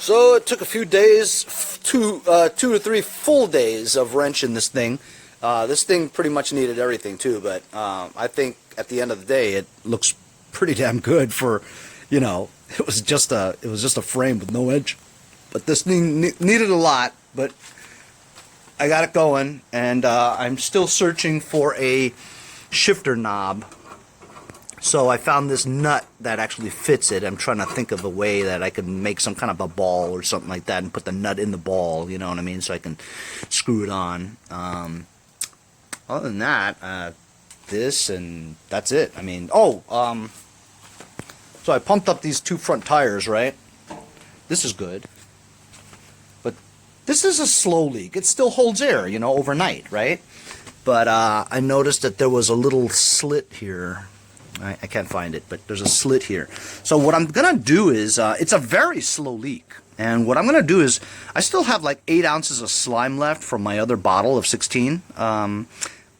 So it took a few days, two or three full days of wrenching this thing. This thing pretty much needed everything too, but I think at the end of the day it looks pretty damn good for, you know, it was just a frame with no edge. But this thing needed a lot, but I got it going, and I'm still searching for a shifter knob. So I found this nut that actually fits it. I'm trying to think of a way that I can make some kind of a ball or something like that and put the nut in the ball, you know what I mean, so I can screw it on. Other than that, this and that's it. I mean, so I pumped up these two front tires, right? This is good. But this is a slow leak. It still holds air, you know, overnight, right? But I noticed that there was a little slit here. I can't find it, but there's a slit here. So what I'm going to do is, it's a very slow leak. And what I'm going to do is, I still have like 8 ounces of slime left from my other bottle of 16,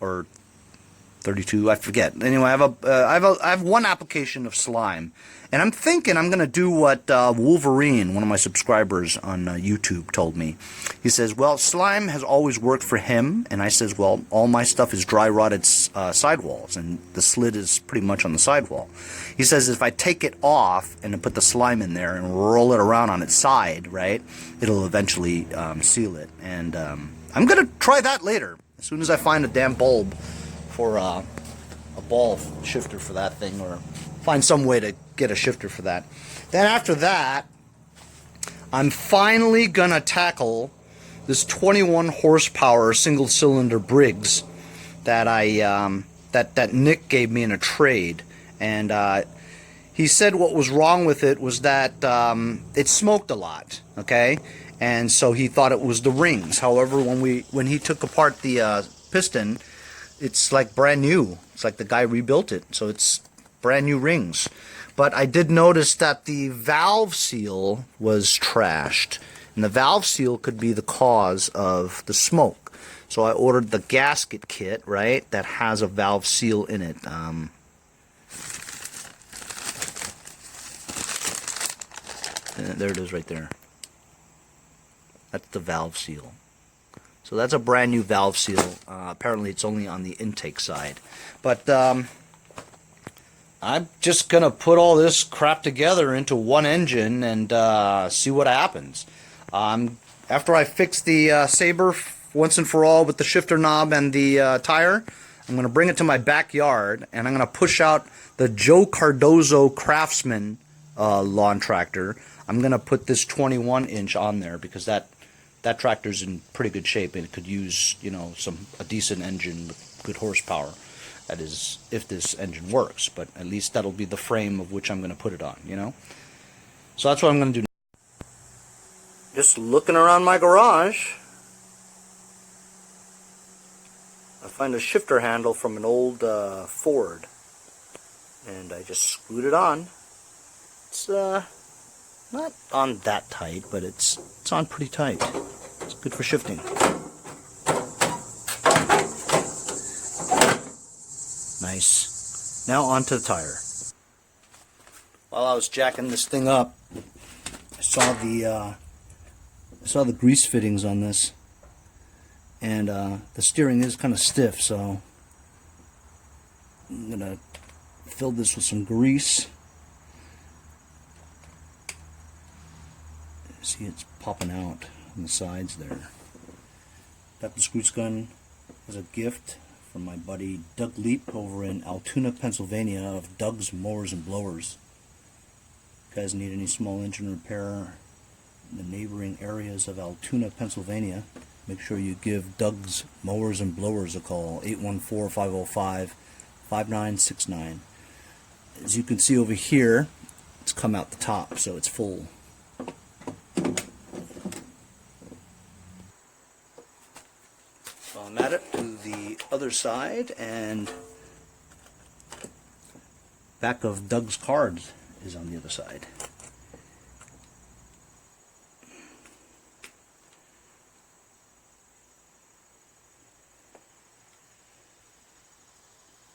or 32, I forget. Anyway, I have one application of slime. And I'm thinking I'm going to do what Wolverine, one of my subscribers on YouTube, told me. He says, well, slime has always worked for him. And I says, well, all my stuff is dry rotted sidewalls. And the slit is pretty much on the sidewall. He says if I take it off and put the slime in there and roll it around on its side, right, it'll eventually seal it. And I'm going to try that later. As soon as I find a damn bulb for a ball shifter for that thing, or find some way to get a shifter for that. Then after that, I'm finally gonna tackle this 21 horsepower single cylinder Briggs that that Nick gave me in a trade. And he said what was wrong with it was that it smoked a lot, okay? And so he thought it was the rings. However, when he took apart the piston, it's like brand new. It's like the guy rebuilt it, so it's brand new rings. But I did notice that the valve seal was trashed, and the valve seal could be the cause of the smoke. So I ordered the gasket kit, right, that has a valve seal in it. There it is right there. That's the valve seal. So that's a brand new valve seal. Apparently it's only on the intake side. But I'm just going to put all this crap together into one engine and see what happens. After I fix the Sabre once and for all with the shifter knob and the tire, I'm going to bring it to my backyard and I'm going to push out the Joe Cardozo Craftsman lawn tractor. I'm going to put this 21-inch on there because that tractor's in pretty good shape and it could use, you know, a decent engine with good horsepower. That is, if this engine works, but at least that'll be the frame of which I'm going to put it on, you know? So that's what I'm going to do. Just looking around my garage, I find a shifter handle from an old Ford, and I just screwed it on. It's not on that tight, but it's on pretty tight. It's good for shifting. Nice. Now onto the tire. While I was jacking this thing up, I saw the grease fittings on this, and the steering is kind of stiff, so I'm gonna fill this with some grease. See, it's popping out on the sides there. Got this grease gun as a gift from my buddy Doug Leap over in Altoona, Pennsylvania, of Doug's Mowers and Blowers. If you guys need any small engine repair in the neighboring areas of Altoona, Pennsylvania, make sure you give Doug's Mowers and Blowers a call, 814-505-5969. As you can see over here, it's come out the top, so it's full. So I'm at it to the other side, and back of Doug's cards is on the other side.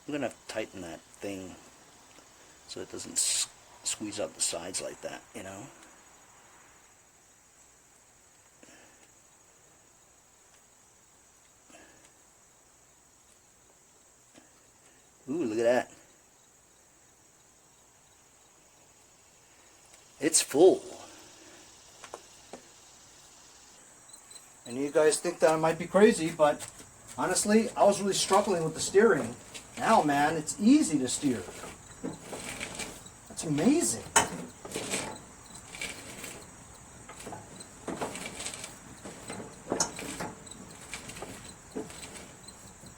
I'm going to have to tighten that thing so it doesn't squeeze out the sides like that, you know. Ooh, look at that. It's full. And you guys think that I might be crazy, but honestly, I was really struggling with the steering. Now, man, it's easy to steer. That's amazing.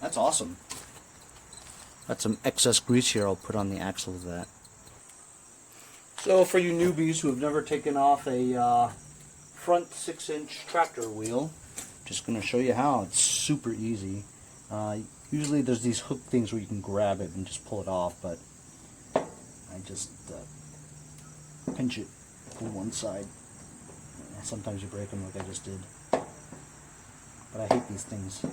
That's awesome. That's some excess grease here I'll put on the axle of that. So for you newbies who have never taken off a front 6-inch tractor wheel, just going to show you how. It's super easy. Usually there's these hook things where you can grab it and just pull it off, but I just pinch it from one side. Sometimes you break them like I just did. But I hate these things.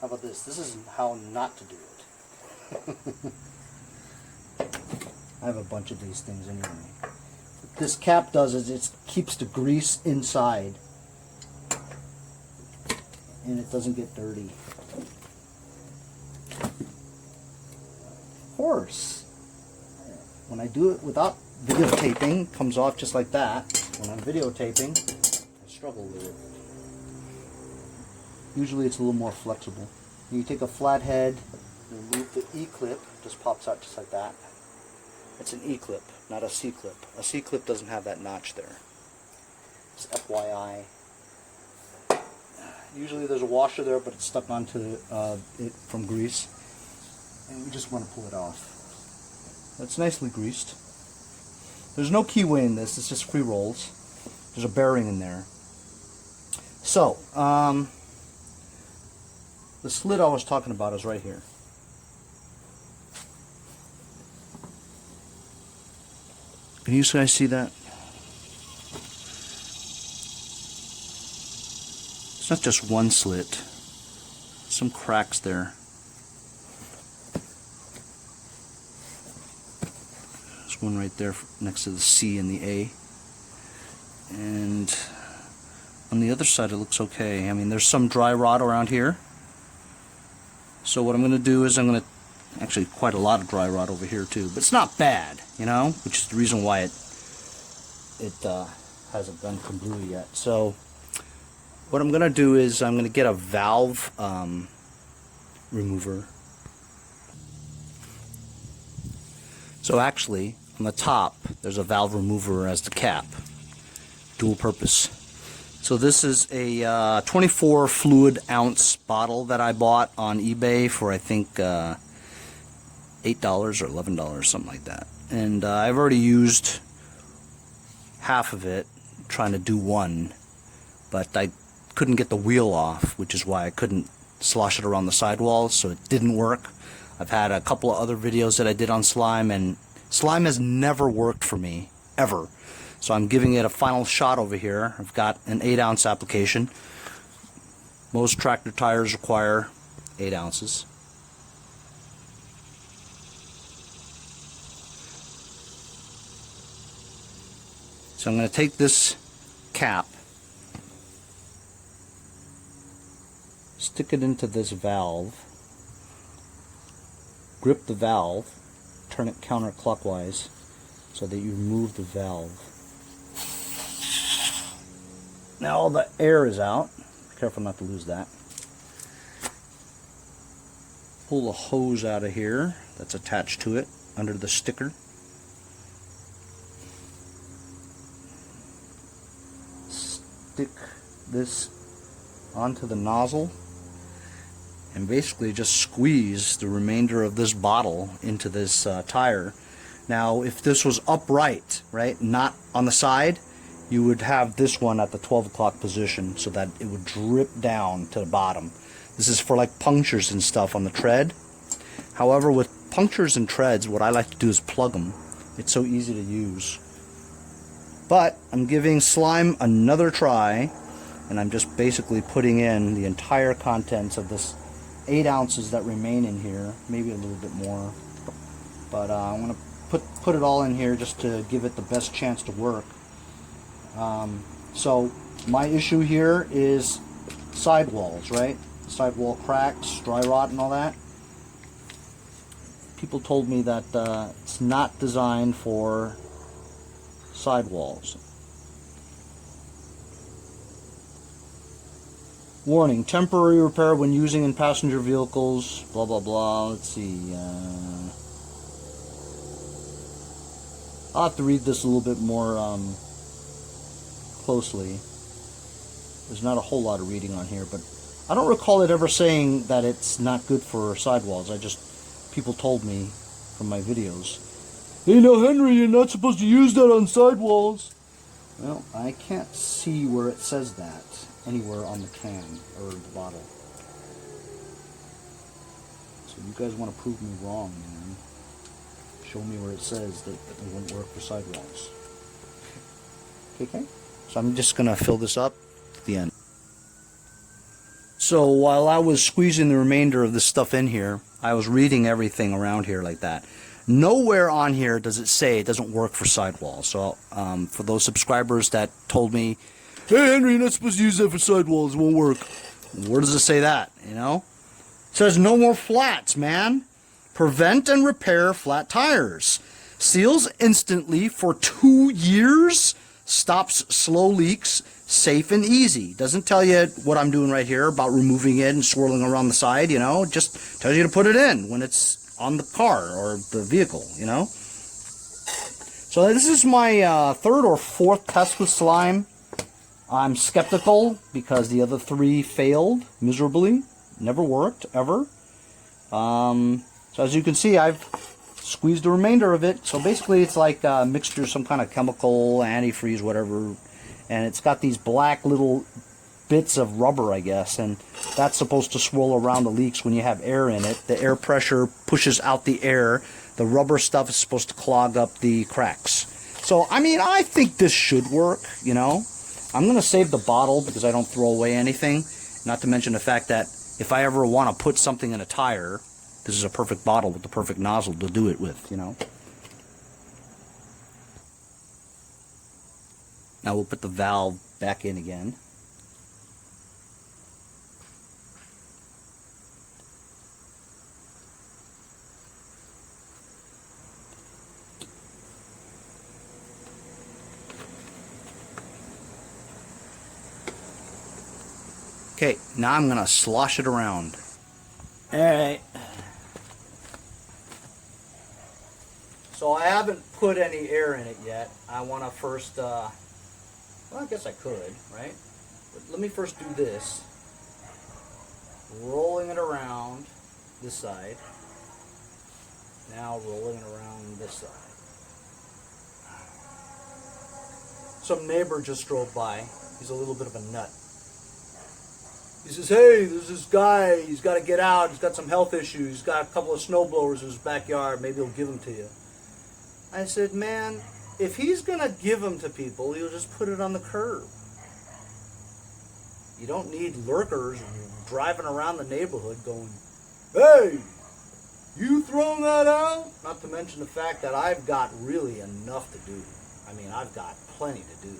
How about this? This is how not to do it. I have a bunch of these things anyway. What this cap does is it keeps the grease inside and it doesn't get dirty. Of course, when I do it without videotaping, it comes off just like that. When I'm videotaping, I struggle with it. Usually it's a little more flexible. You take a flat head, remove the E-clip, just pops out just like that. It's an E-clip, not a C-clip. A C-clip doesn't have that notch there. It's FYI. Usually there's a washer there, but it's stuck onto it from grease. And we just want to pull it off. It's nicely greased. There's no keyway in this, it's just free rolls. There's a bearing in there. So, the slit I was talking about is right here. Can you guys see that? It's not just one slit. Some cracks there. There's one right there next to the C and the A. And on the other side it looks okay. I mean, there's some dry rot around here. So what I'm going to do is I'm going to, actually quite a lot of dry rot over here too, but it's not bad, you know, which is the reason why it hasn't gone kablooey yet. So what I'm going to do is I'm going to get a valve remover. So actually on the top there's a valve remover as the cap, dual purpose. So this is a 24 fluid ounce bottle that I bought on eBay for I think $8 or $11, something like that. And I've already used half of it trying to do one, but I couldn't get the wheel off, which is why I couldn't slosh it around the sidewall, so it didn't work. I've had a couple of other videos that I did on slime, and slime has never worked for me, ever. So I'm giving it a final shot over here. I've got an 8-ounce application. Most tractor tires require 8 ounces. So I'm going to take this cap, stick it into this valve, grip the valve, turn it counterclockwise so that you remove the valve. Now all the air is out. Be careful not to lose that. Pull the hose out of here that's attached to it under the sticker. Stick this onto the nozzle and basically just squeeze the remainder of this bottle into this tire. Now if this was upright, right, not on the side, you would have this one at the 12 o'clock position so that it would drip down to the bottom. This is for like punctures and stuff on the tread. However, with punctures and treads, what I like to do is plug them. It's so easy to use. But I'm giving slime another try, and I'm just basically putting in the entire contents of this 8 ounces that remain in here, maybe a little bit more. But I'm going to put it all in here just to give it the best chance to work. So My issue here is sidewalls, right? Sidewall cracks, dry rot and all that. People told me that it's not designed for sidewalls. Warning, temporary repair when using in passenger vehicles, blah blah blah. Let's see. I'll have to read this a little bit more closely. There's not a whole lot of reading on here, but I don't recall it ever saying that it's not good for sidewalls. People told me from my videos, hey, no, Henry, you're not supposed to use that on sidewalls. Well, I can't see where it says that anywhere on the can or the bottle. So you guys want to prove me wrong, man. Show me where it says that it won't work for sidewalls. Okay? So I'm just going to fill this up at the end. So while I was squeezing the remainder of this stuff in here, I was reading everything around here like that. Nowhere on here does it say it doesn't work for sidewalls. So for those subscribers that told me, hey Henry, you're not supposed to use that for sidewalls, it won't work. Where does it say that, you know? It says no more flats, man. Prevent and repair flat tires. Seals instantly for 2 years. Stops slow leaks. Safe and easy. Doesn't tell you what I'm doing right here about removing it and swirling around the side, you know. Just tells you to put it in when it's on the car or the vehicle, you know. So this is my third or fourth test with slime. I'm skeptical because the other 3 failed miserably. Never worked, ever. So as you can see, I've squeezed the remainder of it. So basically it's like a mixture of some kind of chemical, antifreeze, whatever. And it's got these black little bits of rubber, I guess, and that's supposed to swirl around the leaks when you have air in it. The air pressure pushes out the air. The rubber stuff is supposed to clog up the cracks. So, I mean, I think this should work, you know. I'm going to save the bottle because I don't throw away anything. Not to mention the fact that if I ever want to put something in a tire, this is a perfect bottle with the perfect nozzle to do it with, you know. Now we'll put the valve back in again. Okay, now I'm going to slosh it around. Alright. So I haven't put any air in it yet. I want to first, well, I guess I could, right? But let me first do this. Rolling it around this side. Now rolling it around this side. Some neighbor just drove by. He's a little bit of a nut. He says, hey, there's this guy, he's got to get out, he's got some health issues, he's got a couple of snow blowers in his backyard, maybe he'll give them to you. I said, man, if he's going to give them to people, he'll just put it on the curb. You don't need lurkers driving around the neighborhood going, hey, you throwing that out? Not to mention the fact that I've got really enough to do. I mean, I've got plenty to do.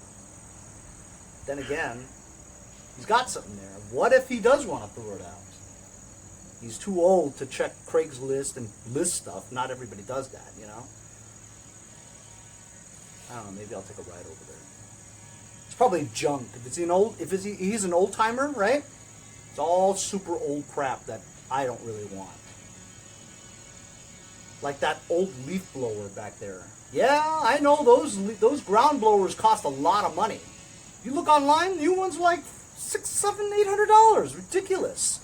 Then again, he's got something there. What if he does want to throw it out? He's too old to check Craigslist and list stuff. Not everybody does that, you know. I don't know. Maybe I'll take a ride over there. It's probably junk. He's an old timer, right? It's all super old crap that I don't really want. Like that old leaf blower back there. Yeah, I know those ground blowers cost a lot of money. You look online, new ones are like $600, $700, $800. Ridiculous.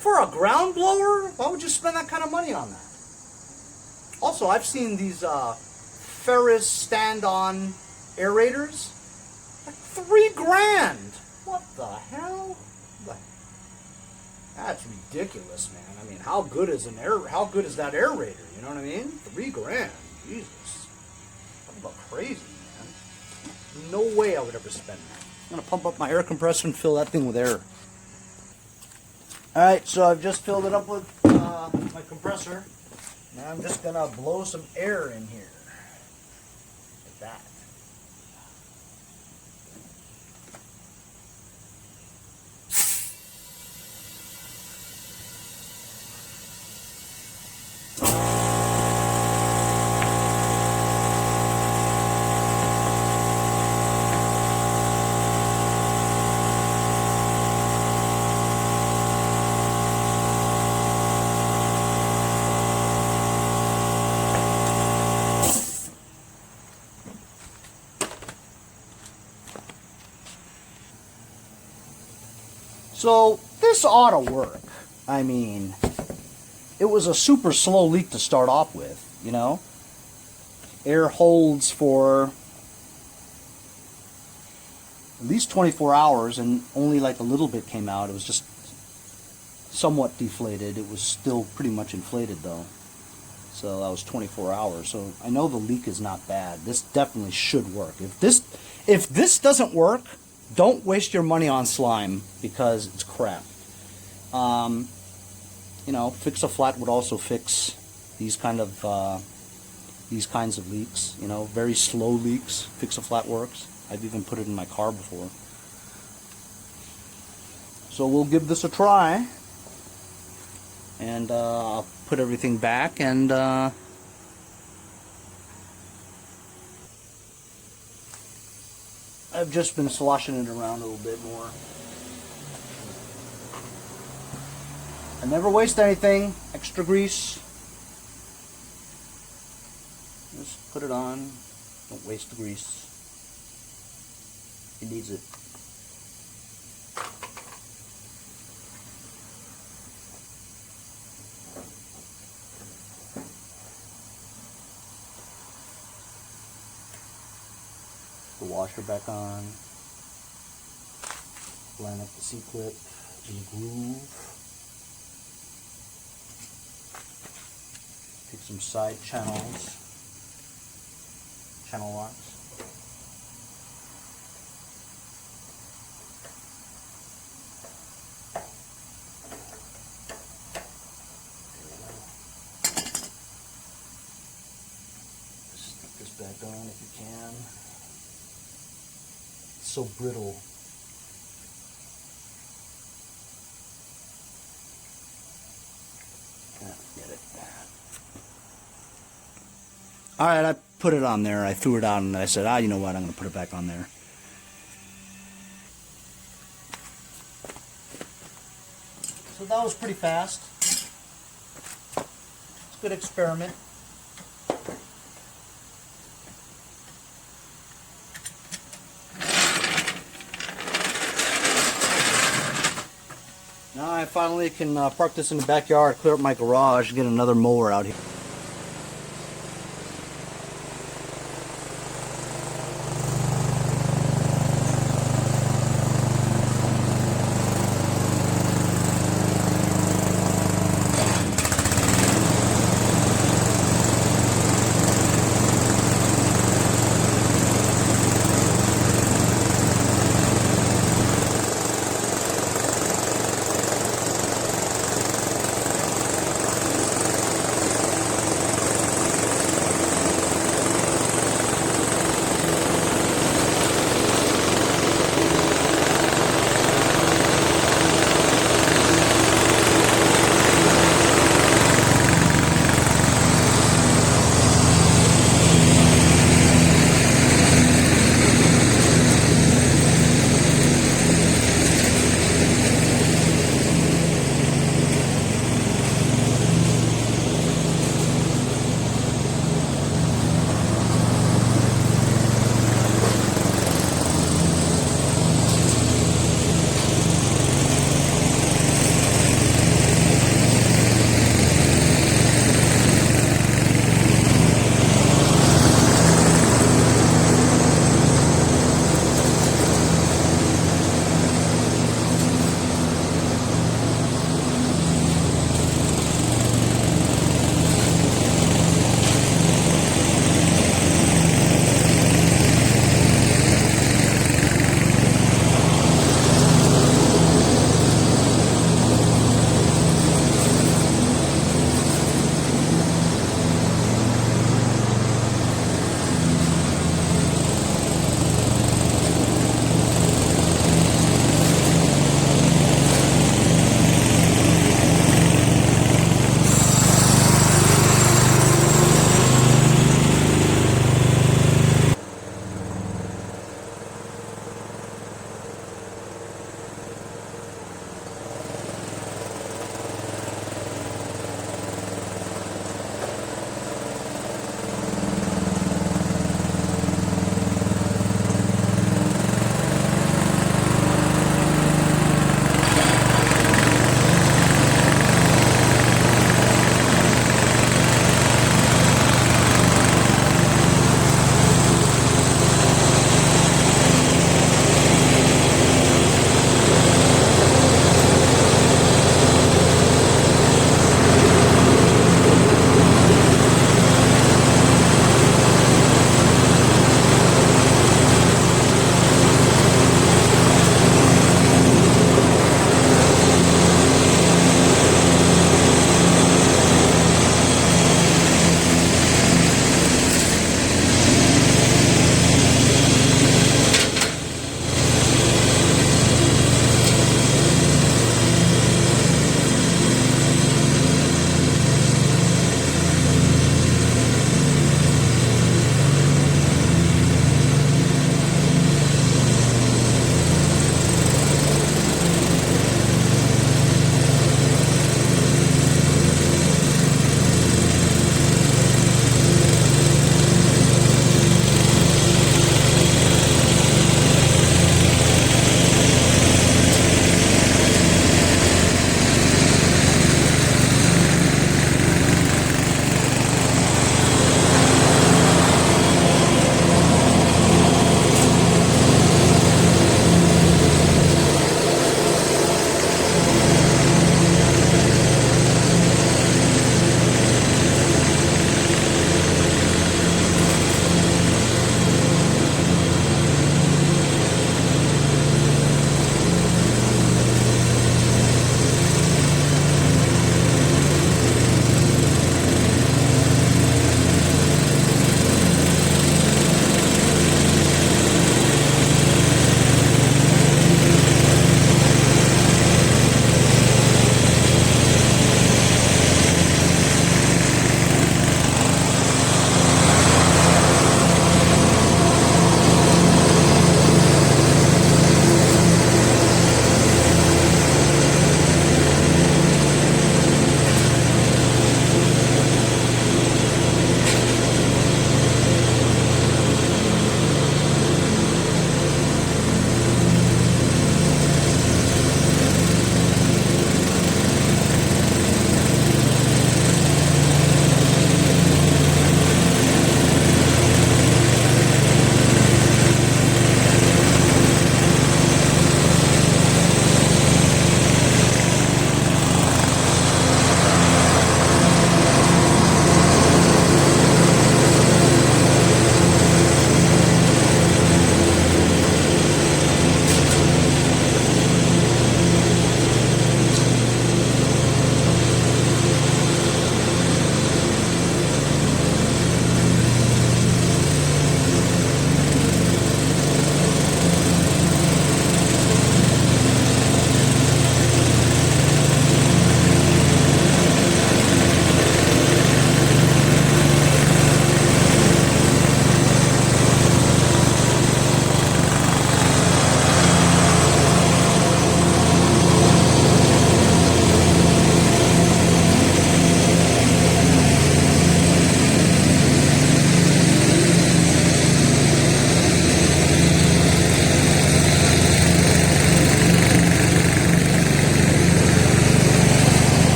For a ground blower? Why would you spend that kind of money on that? Also, I've seen these Ferris stand-on aerators. Like $3,000. What the hell? That's ridiculous, man. I mean, how good is that aerator? You know what I mean? $3,000. Jesus. Talk about crazy, man. No way I would ever spend that. I'm going to pump up my air compressor and fill that thing with air. Alright, so I've just filled it up with my compressor. Now I'm just going to blow some air in here. Like that. So this ought to work. I mean, it was a super slow leak to start off with, you know. Air holds for at least 24 hours and only like a little bit came out. It was just somewhat deflated. It was still pretty much inflated though. So that was 24 hours. So I know the leak is not bad. This definitely should work. If this doesn't work, don't waste your money on slime because it's crap. You know, Fix-A-Flat would also fix these kinds of leaks. You know, very slow leaks. Fix-A-Flat works. I've even put it in my car before. So we'll give this a try, and I'll put everything back, and I've just been sloshing it around a little bit more. I never waste anything. Extra grease. Just put it on. Don't waste the grease. It needs it. The washer back on. Line up the C-clip in the groove. Pick some side channels. Channel locks. Stick this back on if you can. It's so brittle. Get it. Alright, I put it on there. I threw it out and I said, you know what, I'm going to put it back on there. So that was pretty fast. It's a good experiment. Now I finally can park this in the backyard, clear up my garage, and get another mower out here.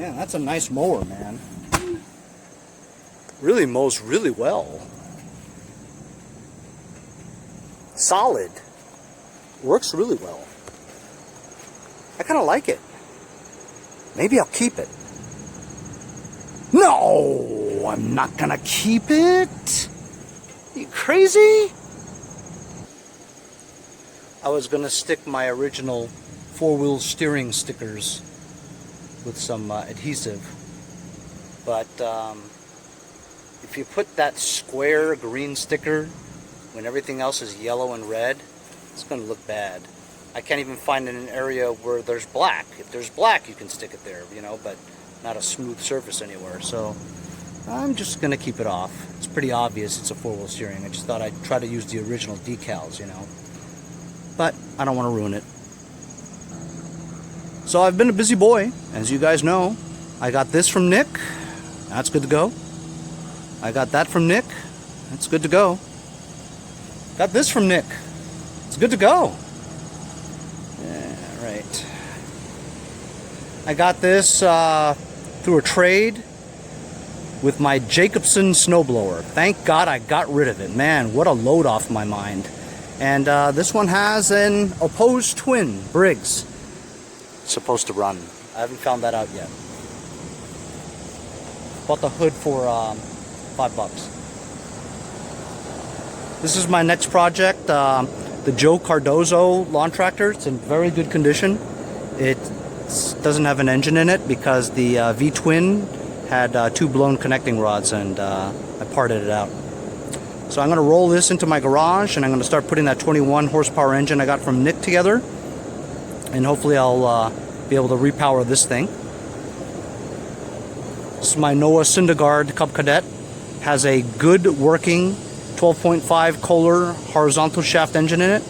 Man, that's a nice mower, man. Really mows really well. Solid. Works really well. I kind of like it. Maybe I'll keep it. No, I'm not gonna keep it. You crazy? I was gonna stick my original four-wheel steering stickers with some adhesive, but if you put that square green sticker when everything else is yellow and red, it's gonna look bad. I can't even find an area where there's black. If there's black, you can stick it there, you know, but not a smooth surface anywhere. So I'm just gonna keep it off. It's pretty obvious it's a four-wheel steering. I just thought I'd try to use the original decals, you know, but I don't want to ruin it. So I've been a busy boy, as you guys know. I got this from Nick. That's good to go. I got that from Nick. That's good to go. Got this from Nick. It's good to go. Yeah, right. I got this through a trade with my Jacobson snowblower. Thank God I got rid of it. Man, what a load off my mind. And this one has an opposed twin, Briggs. It's supposed to run. I haven't found that out yet. Bought the hood for $5. This is my next project, the Joe Cardozo lawn tractor. It's in very good condition. It doesn't have an engine in it because the V-twin had two blown connecting rods, and I parted it out. So I'm going to roll this into my garage, and I'm going to start putting that 21 horsepower engine I got from Nick together, and hopefully I'll be able to repower this thing. This is my Noah Syndergaard Cub Cadet. Has a good working 12.5 Kohler horizontal shaft engine in it.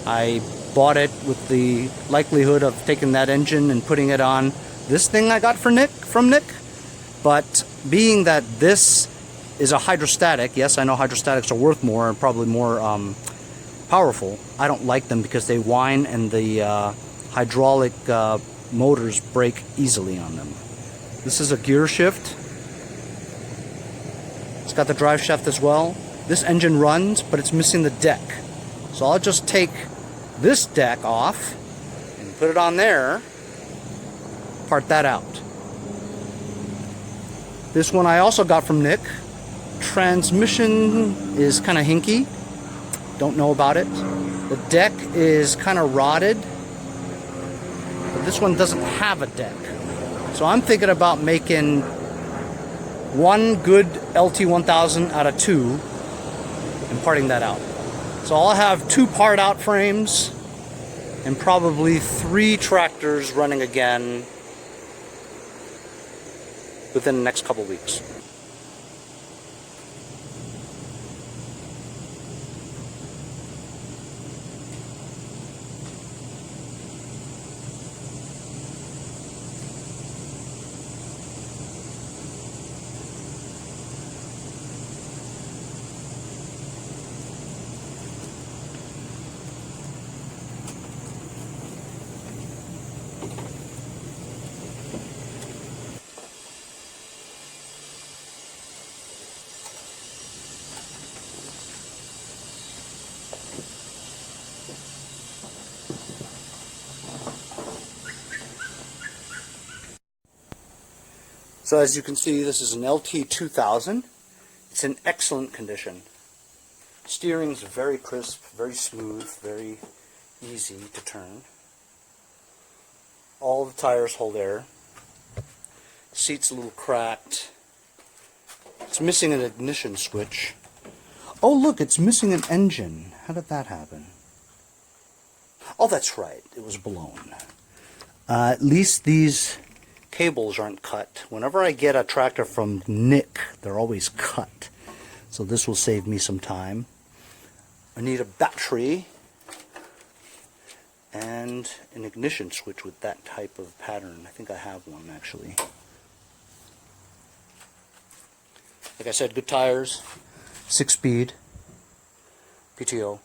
I bought it with the likelihood of taking that engine and putting it on this thing I got from Nick. But being that this is a hydrostatic, yes, I know hydrostatics are worth more and probably more powerful. I don't like them because they whine and the hydraulic motors break easily on them. This is a gear shift. It's got the drive shaft as well. This engine runs, but it's missing the deck. So I'll just take this deck off and put it on there, part that out. This one I also got from Nick. Transmission is kind of hinky. Don't know about it. The deck is kind of rotted, but this one doesn't have a deck. So I'm thinking about making one good LT1000 out of two and parting that out. So I'll have two part out frames and probably 3 tractors running again within the next couple weeks. So as you can see, this is an LT2000. It's in excellent condition. Steering's very crisp, very smooth, very easy to turn. All the tires hold air. Seat's a little cracked. It's missing an ignition switch. Oh look, it's missing an engine. How did that happen? Oh, that's right, it was blown. At least these cables aren't cut. Whenever I get a tractor from Nick, they're always cut. So this will save me some time. I need a battery and an ignition switch with that type of pattern. I think I have one actually. Like I said, good tires, 6-speed, PTO,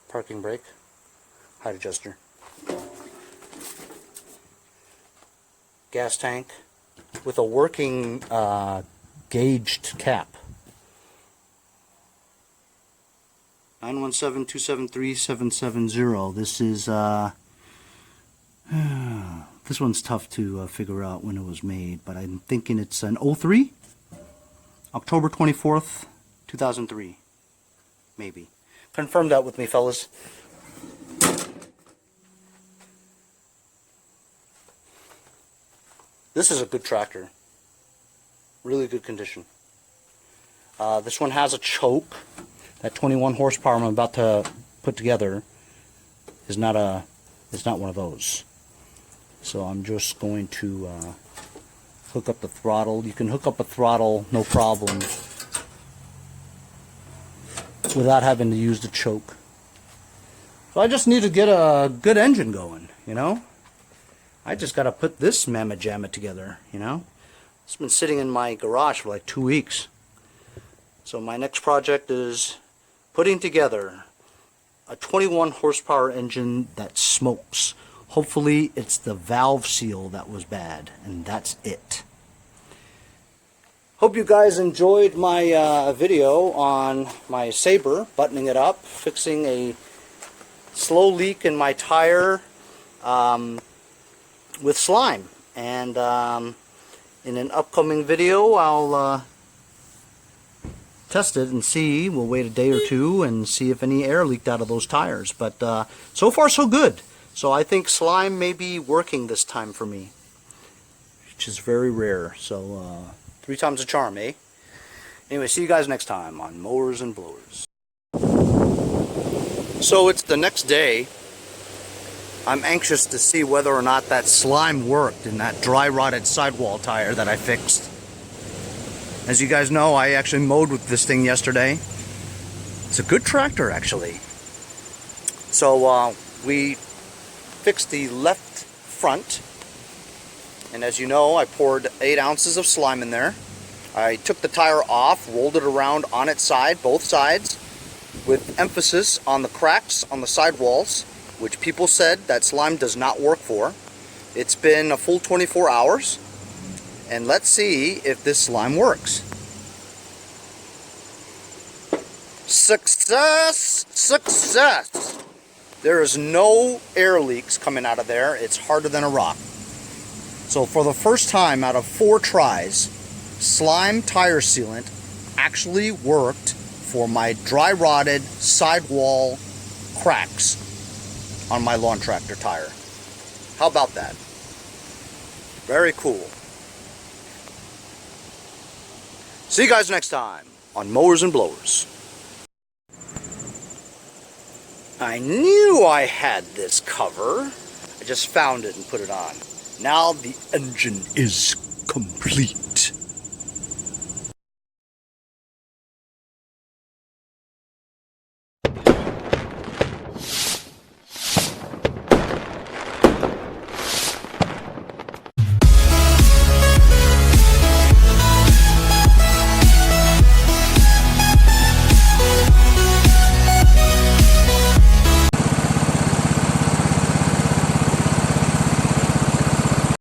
parking brake, height adjuster. gas tank with a working gauged cap. 917-273-770. This is this one's tough to figure out when it was made, but I'm thinking it's an 03, October 24th, 2003, maybe. Confirm that with me, fellas. This is a good tractor. Really good condition. This one has a choke. That 21 horsepower I'm about to put together is not one of those. So I'm just going to hook up the throttle. You can hook up a throttle, no problem, without having to use the choke. So I just need to get a good engine going, you know. I just got to put this mamma jamma together, you know. It's been sitting in my garage for like 2 weeks. So my next project is putting together a 21 horsepower engine that smokes. Hopefully it's the valve seal that was bad, and that's it. Hope you guys enjoyed my video on my Sabre, buttoning it up, fixing a slow leak in my tire with slime. And in an upcoming video I'll test it and see. We'll wait a day or two and see if any air leaked out of those tires. But so far so good. So I think slime may be working this time for me, which is very rare. So 3 times a charm, eh? Anyway, see you guys next time on Mowers and Blowers. So it's the next day. I'm anxious to see whether or not that slime worked in that dry rotted sidewall tire that I fixed. As you guys know, I actually mowed with this thing yesterday. It's a good tractor, actually. So we fixed the left front, and as you know, I poured 8 ounces of slime in there. I took the tire off, rolled it around on its side, both sides, with emphasis on the cracks on the sidewalls, which people said that slime does not work for. It's been a full 24 hours, and let's see if this slime works. Success! Success! There is no air leaks coming out of there. It's harder than a rock. So for the first time out of 4 tries, slime tire sealant actually worked for my dry rotted sidewall cracks on my lawn tractor tire. How about that? Very cool. See you guys next time on Mowers and Blowers. I knew I had this cover. I just found it and put it on. Now the engine is complete.